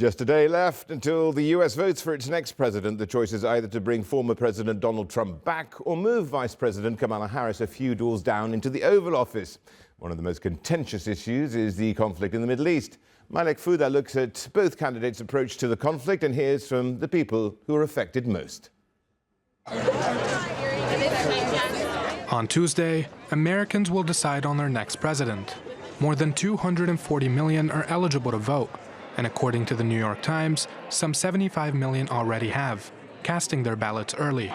Just a day left until the US votes for its next president. The choice is either to bring former President Donald Trump back or move Vice President Kamala Harris a few doors down into the Oval Office. One of the most contentious issues is the conflict in the Middle East. Malek Fouda looks at both candidates' approach to the conflict and hears from the people who are affected most. On Tuesday, Americans will decide on their next president. More than 240 million are eligible to vote. And according to the New York Times, some 75 million already have, casting their ballots early.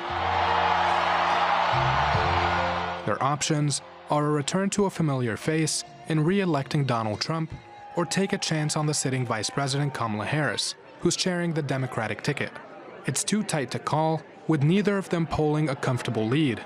Their options are a return to a familiar face in re-electing Donald Trump, or take a chance on the sitting Vice President Kamala Harris, who's chairing the Democratic ticket. It's too tight to call, with neither of them polling a comfortable lead.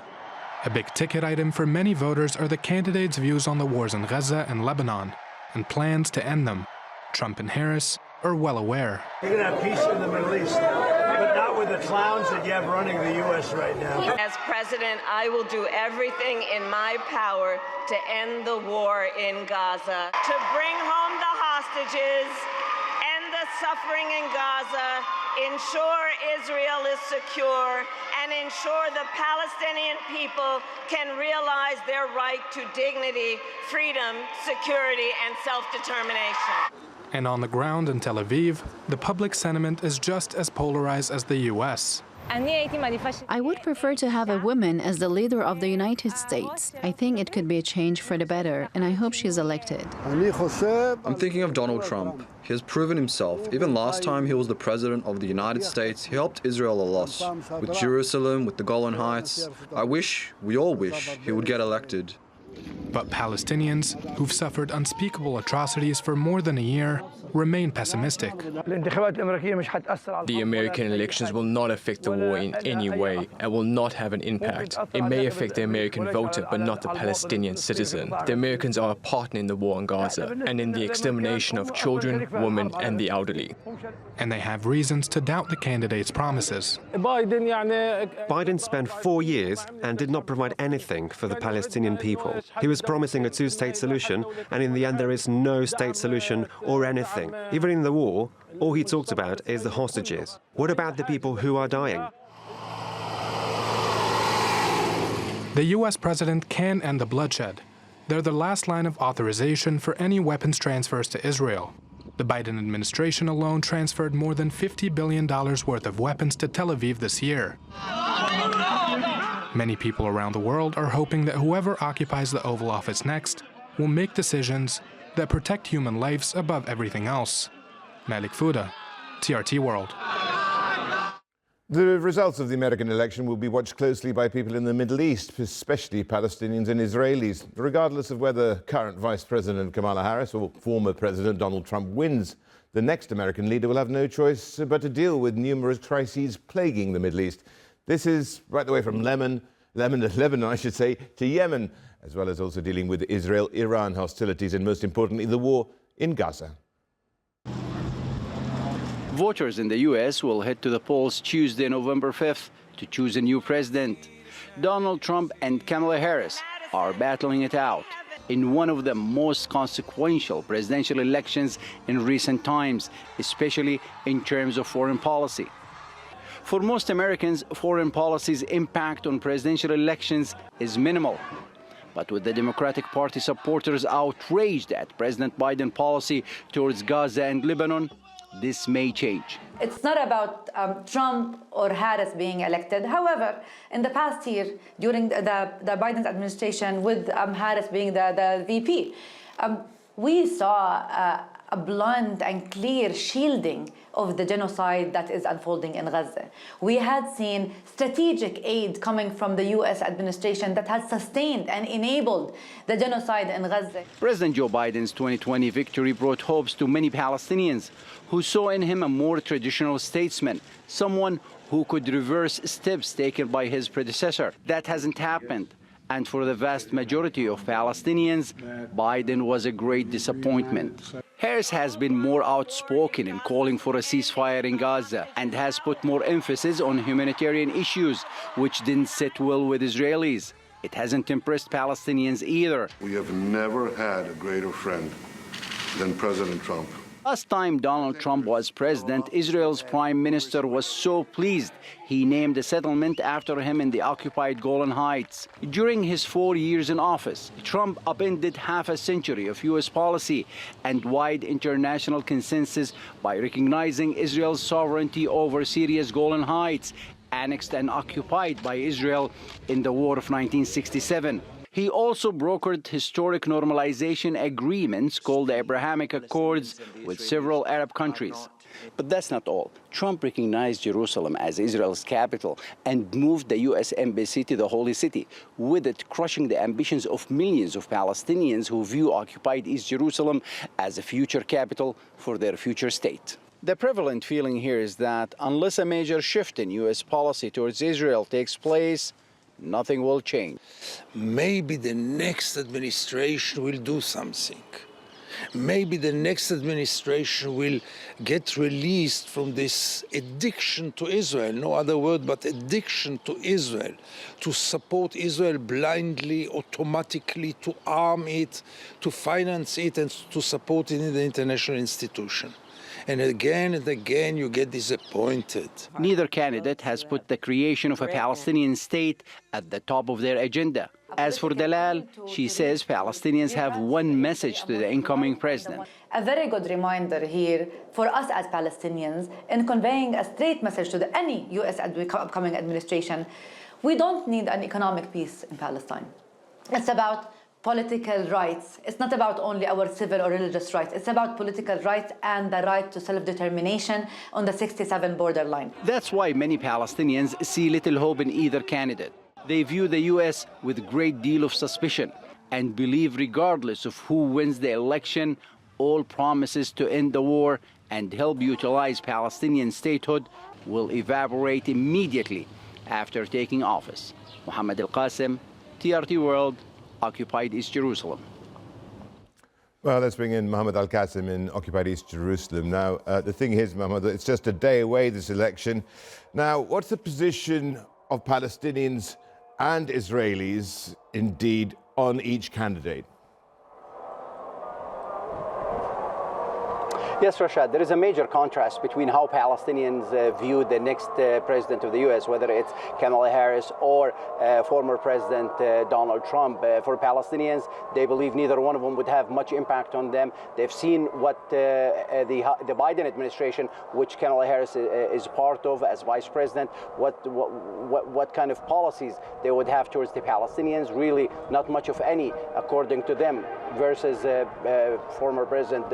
A big ticket item for many voters are the candidates' views on the wars in Gaza and Lebanon, and plans to end them. Trump and Harris are well aware. You're going to have peace in the Middle East, but not with the clowns that you have running the U.S. right now. As president, I will do everything in my power to end the war in Gaza, to bring home the hostages, end the suffering in Gaza, ensure Israel is secure, and ensure the Palestinian people can realize their right to dignity, freedom, security, and self-determination. And on the ground in Tel Aviv, the public sentiment is just as polarized as the U.S. I would prefer to have a woman as the leader of the United States. I think it could be a change for the better, and I hope she's elected. I'm thinking of Donald Trump. He has proven himself. Even last time he was the president of the United States, he helped Israel a lot. With Jerusalem, with the Golan Heights. We all wish, he would get elected. But Palestinians, who've suffered unspeakable atrocities for more than a year, remain pessimistic. The American elections will not affect the war in any way and will not have an impact. It may affect the American voter, but not the Palestinian citizen. The Americans are a partner in the war in Gaza and in the extermination of children, women, and the elderly. And they have reasons to doubt the candidate's promises. Biden spent 4 years and did not provide anything for the Palestinian people. He was promising a two-state solution, and in the end there is no state solution or anything. Even in the war, all he talked about is the hostages. What about the people who are dying? The U.S. president can end the bloodshed. They're the last line of authorization for any weapons transfers to Israel. The Biden administration alone transferred more than $50 billion worth of weapons to Tel Aviv this year. Many people around the world are hoping that whoever occupies the Oval Office next will make decisions that protect human lives above everything else. Malek Fouda, TRT World. The results of the American election will be watched closely by people in the Middle East, especially Palestinians and Israelis. Regardless of whether current Vice President Kamala Harris or former President Donald Trump wins, the next American leader will have no choice but to deal with numerous crises plaguing the Middle East. This is right the way from Lebanon, I should say, to Yemen, as well as also dealing with Israel-Iran hostilities and, most importantly, the war in Gaza. Voters in the U.S. will head to the polls Tuesday, November 5th, to choose a new president. Donald Trump and Kamala Harris are battling it out in one of the most consequential presidential elections in recent times, especially in terms of foreign policy. For most Americans, foreign policy's impact on presidential elections is minimal. But with the Democratic Party supporters outraged at President Biden's policy towards Gaza and Lebanon, this may change. It's not about Trump or Harris being elected. However, in the past year, during the Biden administration with Harris being the VP, we saw a blunt and clear shielding of the genocide that is unfolding in Gaza. We had seen strategic aid coming from the U.S. administration that has sustained and enabled the genocide in Gaza. President Joe Biden's 2020 victory brought hopes to many Palestinians who saw in him a more traditional statesman, someone who could reverse steps taken by his predecessor. That hasn't happened. And for the vast majority of Palestinians, Biden was a great disappointment. Harris has been more outspoken in calling for a ceasefire in Gaza and has put more emphasis on humanitarian issues, which didn't sit well with Israelis. It hasn't impressed Palestinians either. We have never had a greater friend than President Trump. Last time Donald Trump was president, Israel's prime minister was so pleased he named a settlement after him in the occupied Golan Heights. During his 4 years in office, Trump upended half a century of U.S. policy and wide international consensus by recognizing Israel's sovereignty over Syria's Golan Heights, annexed and occupied by Israel in the War of 1967. He also brokered historic normalization agreements called the Abrahamic Accords with several Arab countries. But that's not all. Trump recognized Jerusalem as Israel's capital and moved the U.S. embassy to the Holy City, with it crushing the ambitions of millions of Palestinians who view occupied East Jerusalem as a future capital for their future state. The prevalent feeling here is that unless a major shift in U.S. policy towards Israel takes place, nothing will change. Maybe the next administration will do something. Maybe the next administration will get released from this addiction to Israel, no other word but addiction to Israel, to support Israel blindly, automatically, to arm it, to finance it, and to support it in the international institution. And again, you get disappointed. Neither candidate has put the creation of a Palestinian state at the top of their agenda. As for Dalal, she says Palestinians have one message to the incoming president. A very good reminder here for us as Palestinians in conveying a straight message to any U.S. upcoming administration. We don't need an economic peace in Palestine. It's about political rights. It's not about only our civil or religious rights. It's about political rights and the right to self-determination on the 67 borderline. That's why many Palestinians see little hope in either candidate. They view the U.S. with a great deal of suspicion and believe regardless of who wins the election, all promises to end the war and help utilize Palestinian statehood will evaporate immediately after taking office. Mohammed Al-Qasim, TRT World, occupied East Jerusalem. Well, let's bring in Mohammed Al-Qasim in occupied East Jerusalem. Now, the thing is, Mohammed, it's just a day away, this election. Now, what's the position of Palestinians and Israelis, indeed, on each candidate? Yes, Rashad, there is a major contrast between how Palestinians view the next president of the U.S., whether it's Kamala Harris or former President Donald Trump. For Palestinians, they believe neither one of them would have much impact on them. They've seen what the Biden administration, which Kamala Harris is part of as vice president, what kind of policies they would have towards the Palestinians. Really, not much of any, according to them, versus former President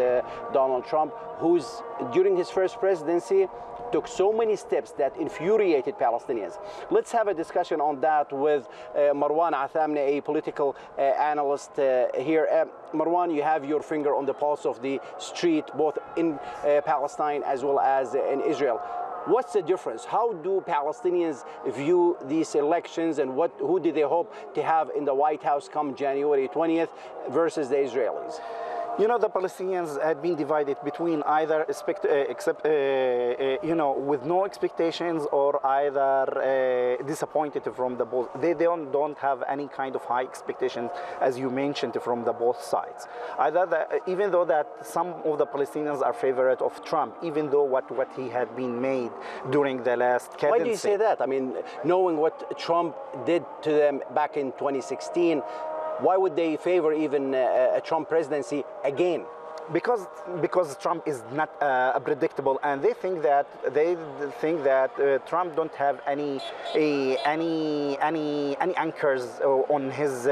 Donald Trump, who's, during his first presidency, took so many steps that infuriated Palestinians. Let's have a discussion on that with Marwan Athamne, a political analyst here. Marwan, you have your finger on the pulse of the street, both in Palestine as well as in Israel. What's the difference? How do Palestinians view these elections, and who do they hope to have in the White House come January 20th versus the Israelis? You know, the Palestinians had been divided between either with no expectations or either disappointed from the both. They don't have any kind of high expectations, as you mentioned, from the both sides. Even though that some of the Palestinians are favorite of Trump, even though what he had been made during the last cadency. Why do you say that? I mean, knowing what Trump did to them back in 2016, why would they favor even a Trump presidency again? Because Trump is not predictable, and they think that Trump don't have any anchors on his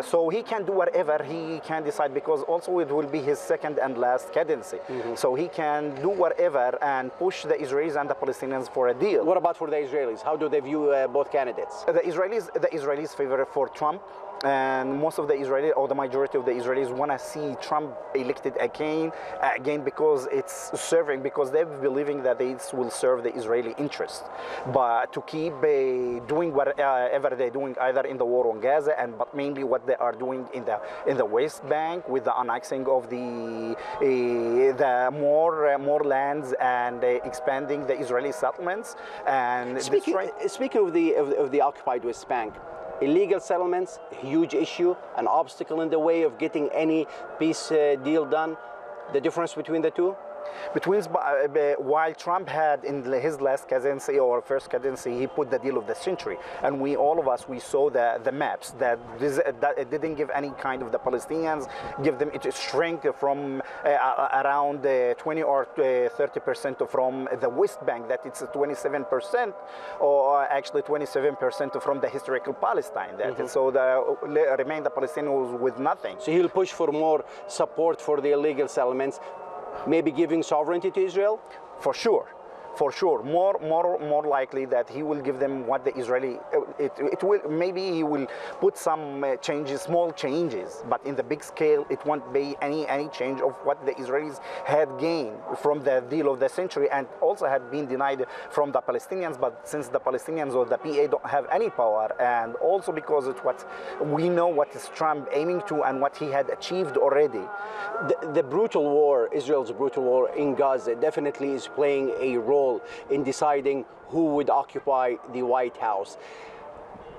so he can do whatever he can decide, because also it will be his second and last cadency. So he can do whatever and push the Israelis and the Palestinians for a deal. What about for the Israelis? How do they view both candidates? The Israelis favor for Trump. And most of the Israelis, or the majority of the Israelis, want to see Trump elected again, because they're believing that this will serve the Israeli interest. But to keep doing whatever they're doing, either in the war on Gaza, but mainly what they are doing in the West Bank with the annexing of the more lands and expanding the Israeli settlements. And speaking of the occupied West Bank, Illegal settlements, a huge issue, an obstacle in the way of getting any peace deal done. The difference between the two? While Trump had in his last presidency or first presidency, he put the deal of the century, and all of us saw the maps that it didn't give any kind of the Palestinians, give them it shrink from around 20 or 30% from the West Bank, that it's 27%, or actually 27% from the historical Palestine. So remain the Palestinians with nothing. So he'll push for more support for the illegal settlements. Maybe giving sovereignty to Israel? For sure. For sure, more likely that he will give them what the Israeli. It will, maybe he will put some changes, small changes, but in the big scale, it won't be any change of what the Israelis had gained from the deal of the century, and also had been denied from the Palestinians. But since the Palestinians or the PA don't have any power, and also because it's what we know what is Trump aiming to and what he had achieved already. The brutal war, Israel's brutal war in Gaza, definitely is playing a role in deciding who would occupy the White House.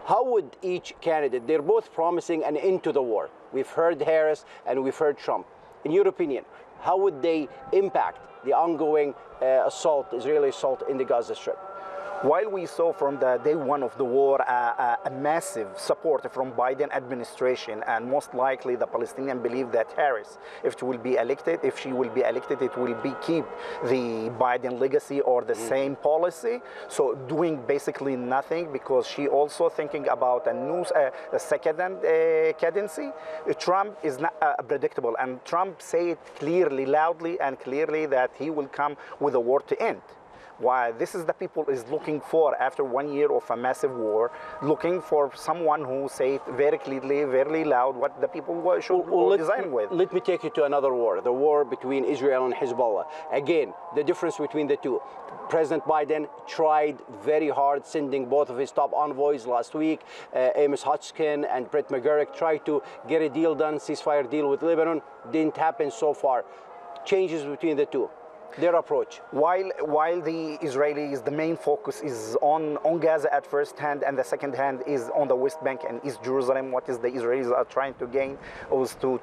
How would each candidate, they're both promising an end to the war. We've heard Harris and we've heard Trump. In your opinion, how would they impact the ongoing Israeli assault in the Gaza Strip? While we saw from the day one of the war a massive support from Biden administration, and most likely the Palestinians believe that Harris, if she will be elected, it will be keep the Biden legacy or the same policy. So doing basically nothing, because she also thinking about a second candidacy. Trump is not predictable, and Trump say it clearly, loudly and clearly that he will come with a war to end. Why this is the people is looking for after 1 year of a massive war, looking for someone who say it very clearly, very loud what the people should design with. Let me take you to another war, the war between Israel and Hezbollah. Again, the difference between the two. President Biden tried very hard, sending both of his top envoys last week, Amos Hochstein and Brett McGurk, tried to get a deal done, ceasefire deal with Lebanon. Didn't happen so far. Changes between the two. Their approach. While the Israelis, the main focus is on Gaza at first hand, and the second hand is on the West Bank and East Jerusalem. What is the Israelis are trying to gain is to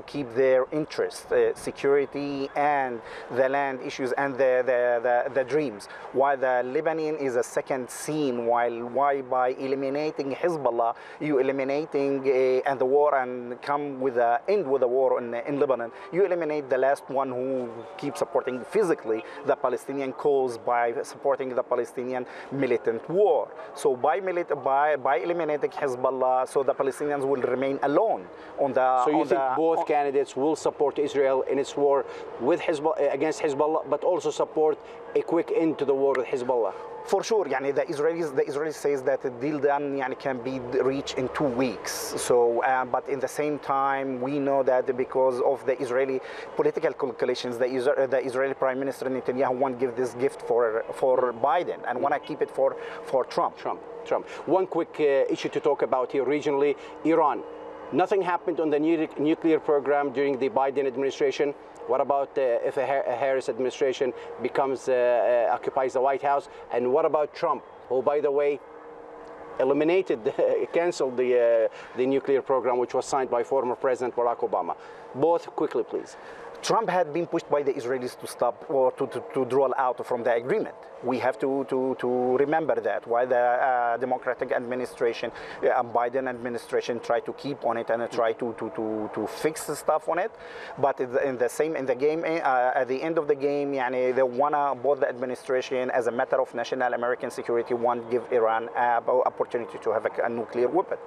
keep their interest, security, and the land issues and the dreams. While the Lebanon is a second scene. Why by eliminating Hezbollah, you eliminating and the war and come with a end with the war in Lebanon. You eliminate the last one who keeps supporting physically the Palestinian cause by supporting the Palestinian militant war. So by eliminating Hezbollah, so the Palestinians will remain alone on the. So you think both candidates will support Israel in its war with against Hezbollah, but also support a quick end to the war with Hezbollah? For sure, the Israelis says that the deal done can be reached in 2 weeks. So, but in the same time, we know that because of the Israeli political calculations, the Israeli Prime Minister Netanyahu won't give this gift for Biden and want to keep it for Trump. One quick issue to talk about here regionally: Iran. Nothing happened on the nuclear program during the Biden administration. What about if a Harris administration occupies the White House? And what about Trump, who, by the way, canceled the nuclear program, which was signed by former President Barack Obama? Both quickly, please. Trump had been pushed by the Israelis to stop or to draw out from the agreement. We have to remember that. While the Democratic administration, Biden administration, tried to keep on it and try to fix the stuff on it, but at the end of the game, they wanna both the administration, as a matter of national American security, want to give Iran an opportunity to have a nuclear weapon.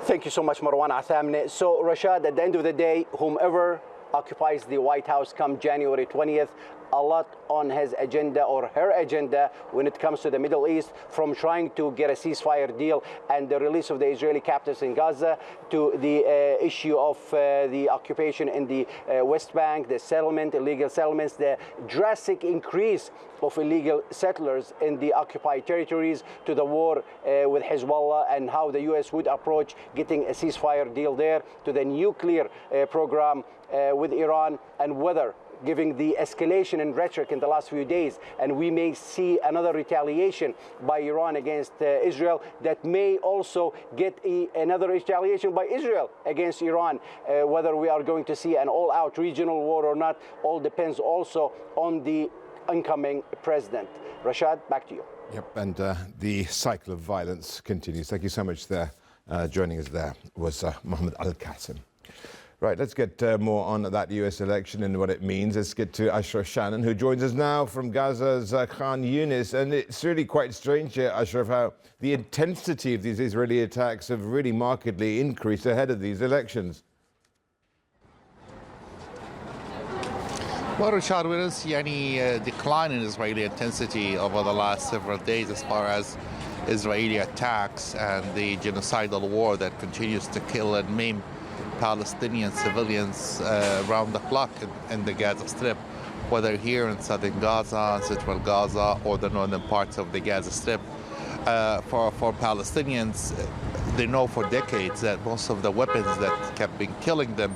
Thank you so much, Marwan Athamne. So, Rashad, at the end of the day, whomever occupies the White House come January 20th, a lot on his agenda or her agenda when it comes to the Middle East, from trying to get a ceasefire deal and the release of the Israeli captives in Gaza, to the issue of the occupation in the West Bank, the illegal settlements, the drastic increase of illegal settlers in the occupied territories, to the war with Hezbollah and how the U.S. would approach getting a ceasefire deal there, to the nuclear program with Iran, and whether given the escalation in rhetoric in the last few days, and we may see another retaliation by Iran against Israel that may also get another retaliation by Israel against Iran. Whether we are going to see an all-out regional war or not, all depends also on the incoming president. Rashad, back to you. Yep, and the cycle of violence continues. Thank you so much there. Joining us there was Mohammed Al-Qasim. Right, let's get more on that US election and what it means. Let's get to Ashraf Shannon, who joins us now from Gaza's Khan Yunis. And it's really quite strange here, Ashraf, how the intensity of these Israeli attacks have really markedly increased ahead of these elections. Well, Richard, we don't see any decline in Israeli intensity over the last several days as far as Israeli attacks and the genocidal war that continues to kill and maim Palestinian civilians around the clock in the Gaza Strip, whether here in southern Gaza, central Gaza, or the northern parts of the Gaza Strip. For Palestinians, they know for decades that most of the weapons that kept been killing them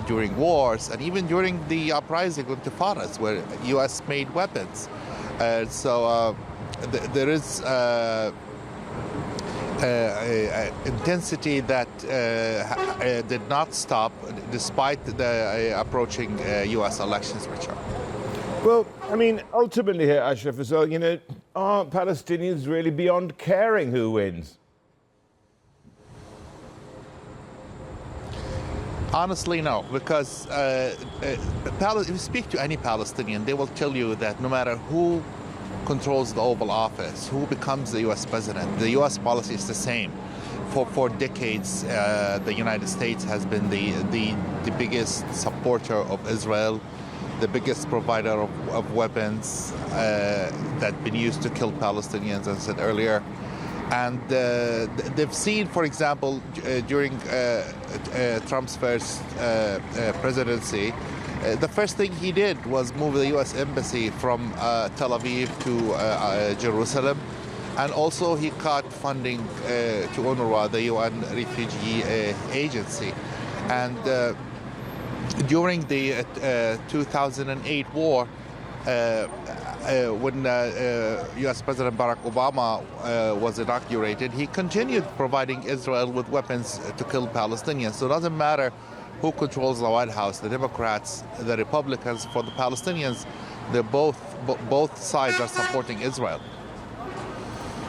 during wars and even during the uprising intifadas were U.S.-made weapons. So there is intensity that did not stop despite the approaching U.S. elections, Richard. Well, I mean, ultimately here, Ashraf, as well, you know, are Palestinians really beyond caring who wins? Honestly, no, because if you speak to any Palestinian, they will tell you that no matter who controls the Oval Office, who becomes the U.S. president, the U.S. policy is the same. For decades, the United States has been the biggest supporter of Israel, the biggest provider of weapons that been used to kill Palestinians, as I said earlier. And they've seen, for example, during Trump's first presidency, the first thing he did was move the U.S. embassy from Tel Aviv to Jerusalem. And also he cut funding to UNRWA, the UN refugee agency. And during the 2008 war, when U.S. President Barack Obama was inaugurated, he continued providing Israel with weapons to kill Palestinians. So it doesn't matter who controls the White House, the Democrats, the Republicans. For the Palestinians, they're both sides are supporting Israel.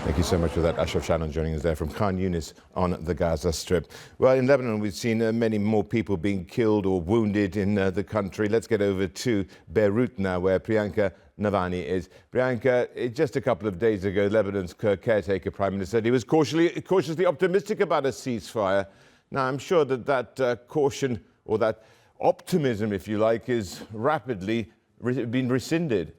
Thank you so much for that. Ashraf Shannon joining us there from Khan Yunis on the Gaza Strip. Well, in Lebanon, we've seen many more people being killed or wounded in the country. Let's get over to Beirut now, where Priyanka Navani is. Priyanka, just a couple of days ago, Lebanon's caretaker prime minister said he was cautiously optimistic about a ceasefire. Now, I'm sure that caution or that optimism, if you like, is rapidly being rescinded.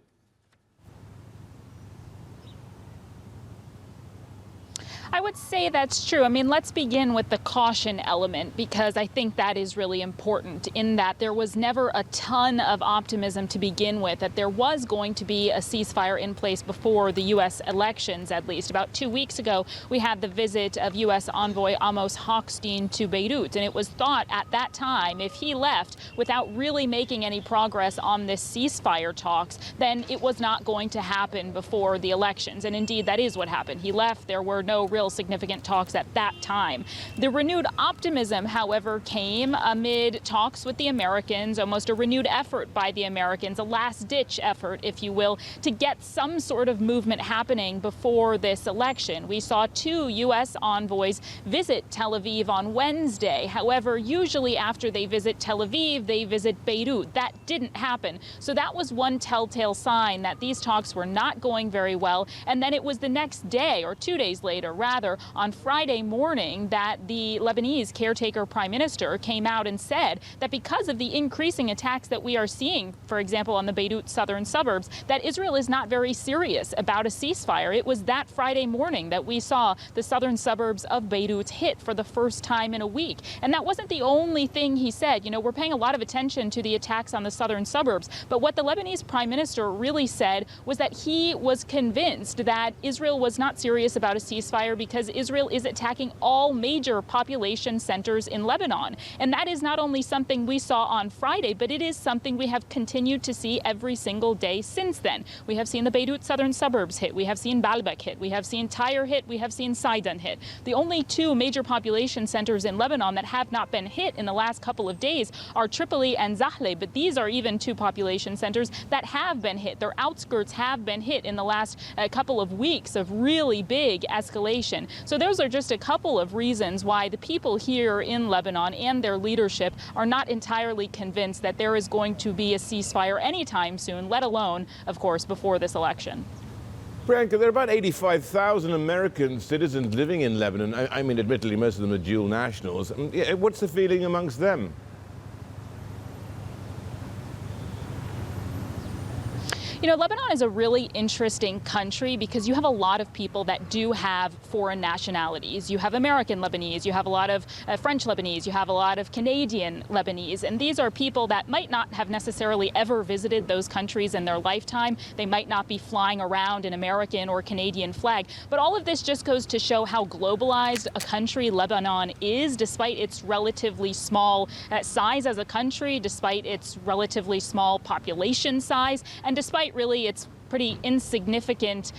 I would say that's true. I mean, let's begin with the caution element, because I think that is really important in that there was never a ton of optimism to begin with, that there was going to be a ceasefire in place before the U.S. elections, at least. About 2 weeks ago, we had the visit of U.S. envoy Amos Hochstein to Beirut, and it was thought at that time if he left without really making any progress on this ceasefire talks, then it was not going to happen before the elections. And indeed, that is what happened. He left. There were no real significant talks at that time. The renewed optimism, however, came amid talks with the Americans, almost a renewed effort by the Americans, a last-ditch effort, if you will, to get some sort of movement happening before this election. We saw 2 U.S. envoys visit Tel Aviv on Wednesday. However, usually after they visit Tel Aviv, they visit Beirut. That didn't happen. So that was one telltale sign that these talks were not going very well. And then it was the next day, or 2 days later, rather, on Friday morning, that the Lebanese caretaker prime minister came out and said that because of the increasing attacks that we are seeing, for example, on the Beirut southern suburbs, that Israel is not very serious about a ceasefire. It was that Friday morning that we saw the southern suburbs of Beirut hit for the first time in a week. And that wasn't the only thing he said. You know, we're paying a lot of attention to the attacks on the southern suburbs. But what the Lebanese prime minister really said was that he was convinced that Israel was not serious about a ceasefire because because Israel is attacking all major population centers in Lebanon. And that is not only something we saw on Friday, but it is something we have continued to see every single day since then. We have seen the Beirut southern suburbs hit. We have seen Baalbek hit. We have seen Tyre hit. We have seen Sidon hit. The only two major population centers in Lebanon that have not been hit in the last couple of days are Tripoli and Zahle, but these are even two population centers that have been hit. Their outskirts have been hit in the last couple of weeks of really big escalation. So those are just a couple of reasons why the people here in Lebanon and their leadership are not entirely convinced that there is going to be a ceasefire anytime soon, let alone, of course, before this election. Priyanka, there are about 85,000 American citizens living in Lebanon. I mean, admittedly, most of them are dual nationals. What's the feeling amongst them? You know, Lebanon is a really interesting country because you have a lot of people that do have foreign nationalities. You have American Lebanese, you have a lot of French Lebanese, you have a lot of Canadian Lebanese, and these are people that might not have necessarily ever visited those countries in their lifetime. They might not be flying around an American or Canadian flag, but all of this just goes to show how globalized a country Lebanon is, despite its relatively small size as a country, despite its relatively small population size, and despite really its pretty insignificant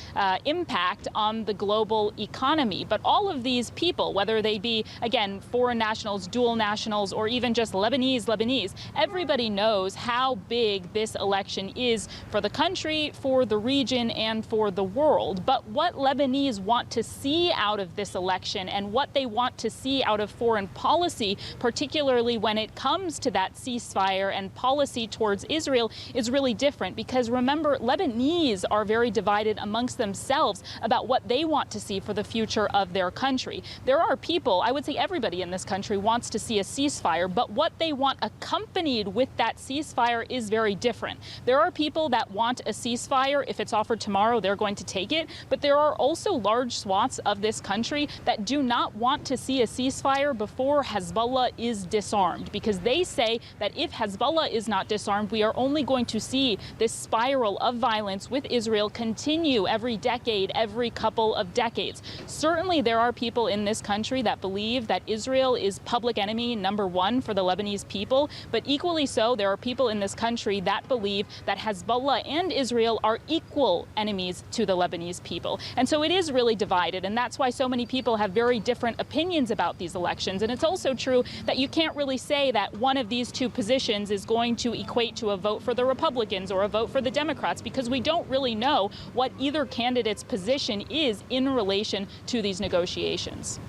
impact on the global economy. But all of these people, whether they be, again, foreign nationals, dual nationals, or even just Lebanese, everybody knows how big this election is for the country, for the region, and for the world. But what Lebanese want to see out of this election and what they want to see out of foreign policy, particularly when it comes to that ceasefire and policy towards Israel, is really different. Because remember, Lebanese are very divided amongst themselves about what they want to see for the future of their country. There are people, I would say everybody in this country wants to see a ceasefire, but what they want accompanied with that ceasefire is very different. There are people that want a ceasefire. If it's offered tomorrow, they're going to take it. But there are also large swaths of this country that do not want to see a ceasefire before Hezbollah is disarmed, because they say that if Hezbollah is not disarmed, we are only going to see this spiral of violence with Israel continue every decade, every couple of decades. Certainly there are people in this country that believe that Israel is public enemy number one for the Lebanese people, but equally so, there are people in this country that believe that Hezbollah and Israel are equal enemies to the Lebanese people. And so it is really divided, and that's why so many people have very different opinions about these elections. And it's also true that you can't really say that one of these two positions is going to equate to a vote for the Republicans or a vote for the Democrats, because we don't really know what either candidate's position is in relation to these negotiations.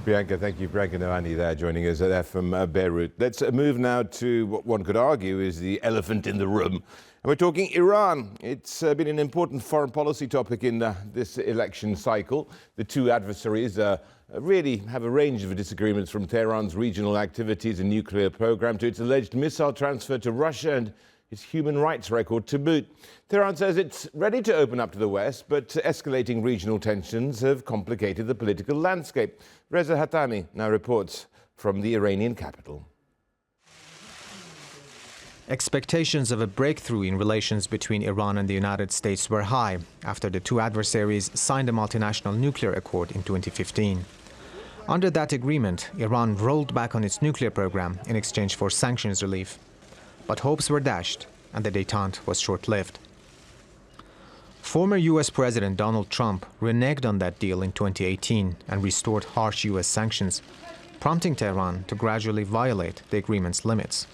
Priyanka, thank you. Priyanka Nawani there joining us there from Beirut. Let's move now to what one could argue is the elephant in the room. And we're talking Iran. It's been an important foreign policy topic in this election cycle. The two adversaries really have a range of disagreements, from Tehran's regional activities and nuclear program to its alleged missile transfer to Russia and its human rights record to boot. Tehran says it's ready to open up to the West, but escalating regional tensions have complicated the political landscape. Reza Hatami now reports from the Iranian capital. Expectations of a breakthrough in relations between Iran and the United States were high after the two adversaries signed a multinational nuclear accord in 2015. Under that agreement, Iran rolled back on its nuclear program in exchange for sanctions relief. But hopes were dashed, and the détente was short-lived. Former U.S. President Donald Trump reneged on that deal in 2018 and restored harsh U.S. sanctions, prompting Tehran to gradually violate the agreement's limits.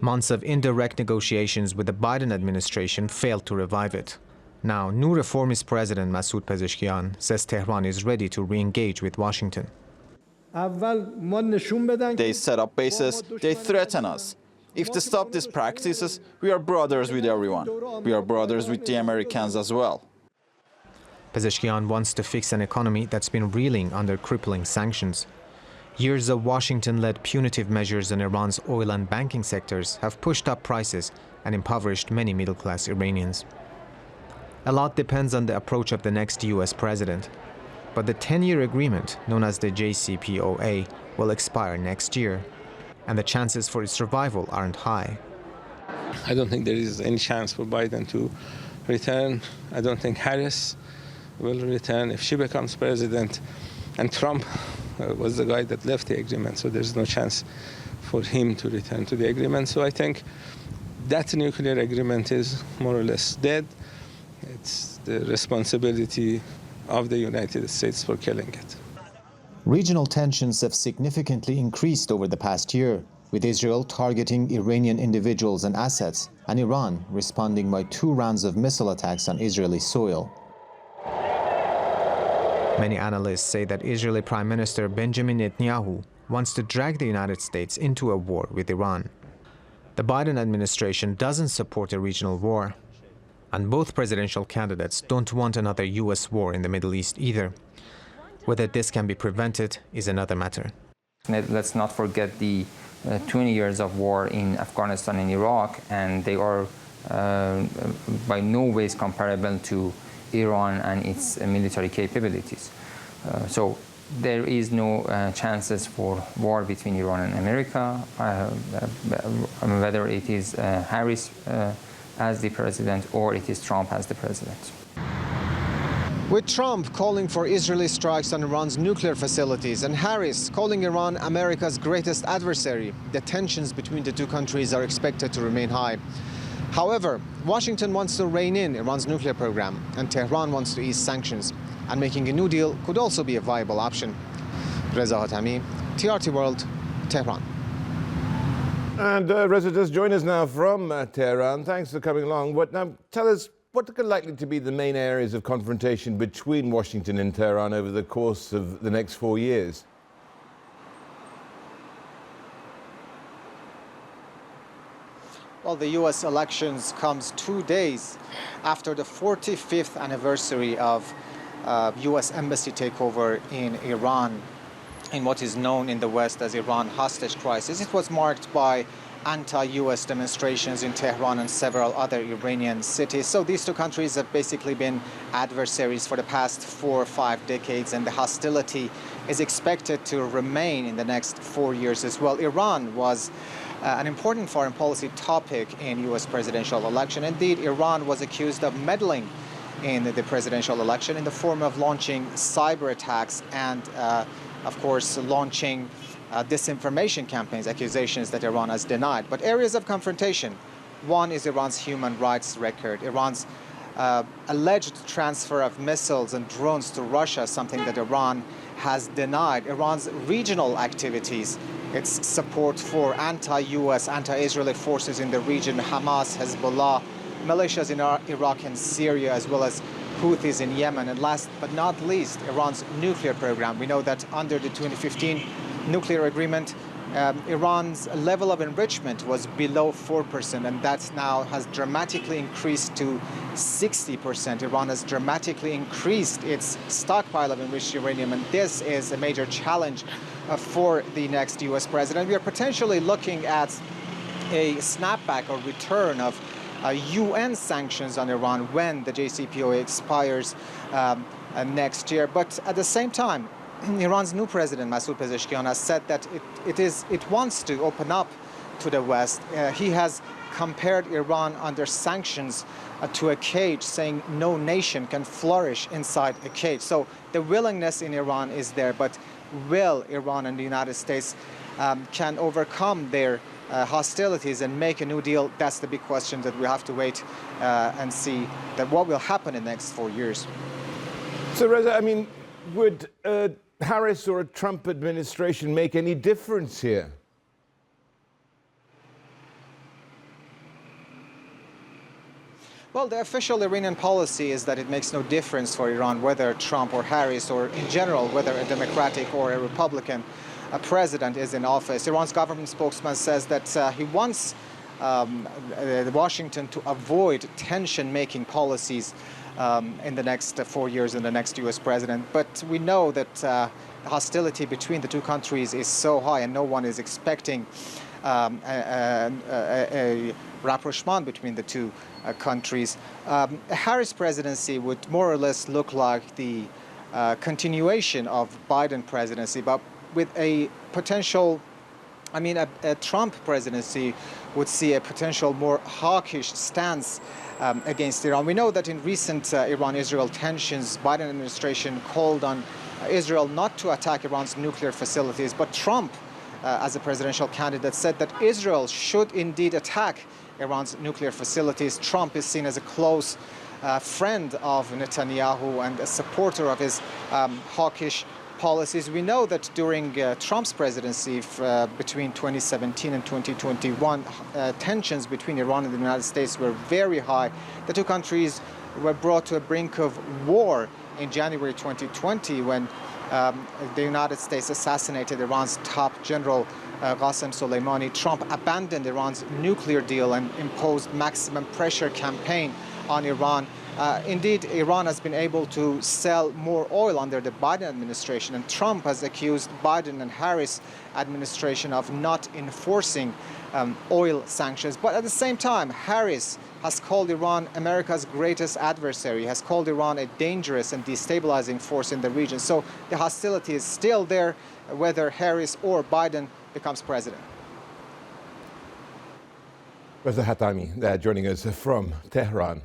Months of indirect negotiations with the Biden administration failed to revive it. Now, new reformist President Masoud Pezeshkian says Tehran is ready to re-engage with Washington. They set up bases, they threaten us. If they stop these practices, we are brothers with everyone. We are brothers with the Americans as well. Pezeshkian wants to fix an economy that's been reeling under crippling sanctions. Years of Washington-led punitive measures in Iran's oil and banking sectors have pushed up prices and impoverished many middle-class Iranians. A lot depends on the approach of the next U.S. president. But the 10-year agreement, known as the JCPOA, will expire next year, and the chances for its survival aren't high. I don't think there is any chance for Biden to return. I don't think Harris will return if she becomes president. And Trump was the guy that left the agreement, so there's no chance for him to return to the agreement. So I think that nuclear agreement is more or less dead. It's the responsibility of the United States for killing it. Regional tensions have significantly increased over the past year, with Israel targeting Iranian individuals and assets, and Iran responding by 2 rounds of missile attacks on Israeli soil. Many analysts say that Israeli Prime Minister Benjamin Netanyahu wants to drag the United States into a war with Iran. The Biden administration doesn't support a regional war, and both presidential candidates don't want another U.S. war in the Middle East either. Whether this can be prevented is another matter. Let's not forget the 20 years of war in Afghanistan and Iraq, and they are by no ways comparable to Iran and its military capabilities. So there is no chances for war between Iran and America, whether it is Harris as the president or it is Trump as the president. With Trump calling for Israeli strikes on Iran's nuclear facilities and Harris calling Iran America's greatest adversary, the tensions between the two countries are expected to remain high. However, Washington wants to rein in Iran's nuclear program, and Tehran wants to ease sanctions. And making a new deal could also be a viable option. Reza Hatami, TRT World, Tehran. And Reza does join us now from Tehran. Thanks for coming along. Now, tell us, what are likely to be the main areas of confrontation between Washington and Tehran over the course of the next 4 years? Well, the U.S. elections comes 2 days after the 45th anniversary of U.S. embassy takeover in Iran, in what is known in the West as Iran hostage crisis. It was marked by anti-U.S. demonstrations in Tehran and several other Iranian cities. So these two countries have basically been adversaries for the past 4 or 5 decades, and the hostility is expected to remain in the next 4 years as well. Iran was an important foreign policy topic in U.S. presidential election. Indeed, Iran was accused of meddling in the presidential election in the form of launching cyber attacks and, of course, launching disinformation campaigns, accusations that Iran has denied. But areas of confrontation: one is Iran's human rights record, Iran's alleged transfer of missiles and drones to Russia, something that Iran has denied, Iran's regional activities, its support for anti-U.S., anti-Israeli forces in the region, Hamas, Hezbollah, militias in Iraq and Syria, as well as Houthis in Yemen, and last but not least, Iran's nuclear program. We know that under the 2015 nuclear agreement, Iran's level of enrichment was below 4%, and that now has dramatically increased to 60%. Iran has dramatically increased its stockpile of enriched uranium, and this is a major challenge for the next U.S. president. We are potentially looking at a snapback or return of UN sanctions on Iran when the JCPOA expires next year. But at the same time, Iran's new president, Masoud Pezeshkian, has said that it wants to open up to the West. He has compared Iran under sanctions to a cage, saying no nation can flourish inside a cage. So the willingness in Iran is there, but will Iran and the United States can overcome their hostilities and make a new deal? That's the big question that we have to wait and see that what will happen in the next 4 years. So, Reza, I mean, would Harris or a Trump administration make any difference here? Well, the official Iranian policy is that it makes no difference for Iran whether Trump or Harris, or in general, whether a Democratic or a Republican president is in office. Iran's government spokesman says that he wants Washington to avoid tension-making policies in the next 4 years in the next U.S. president. But we know that hostility between the two countries is so high, and no one is expecting a rapprochement between the two countries. A Harris presidency would more or less look like the continuation of Biden presidency, but with a potential I mean, a Trump presidency would see a potential more hawkish stance against Iran. We know that in recent Iran-Israel tensions, Biden administration called on Israel not to attack Iran's nuclear facilities, but Trump, as a presidential candidate, said that Israel should indeed attack Iran's nuclear facilities. Trump is seen as a close friend of Netanyahu and a supporter of his hawkish policies. We know that during Trump's presidency between 2017 and 2021, tensions between Iran and the United States were very high. The two countries were brought to a brink of war in January 2020 when the United States assassinated Iran's top general, Qasem Soleimani. Trump abandoned Iran's nuclear deal and imposed maximum pressure campaign on Iran. Indeed, Iran has been able to sell more oil under the Biden administration, and Trump has accused Biden and Harris administration of not enforcing oil sanctions. But at the same time, Harris has called Iran America's greatest adversary, has called Iran a dangerous and destabilizing force in the region. So the hostility is still there, whether Harris or Biden becomes president. Reza Hatami there joining us from Tehran.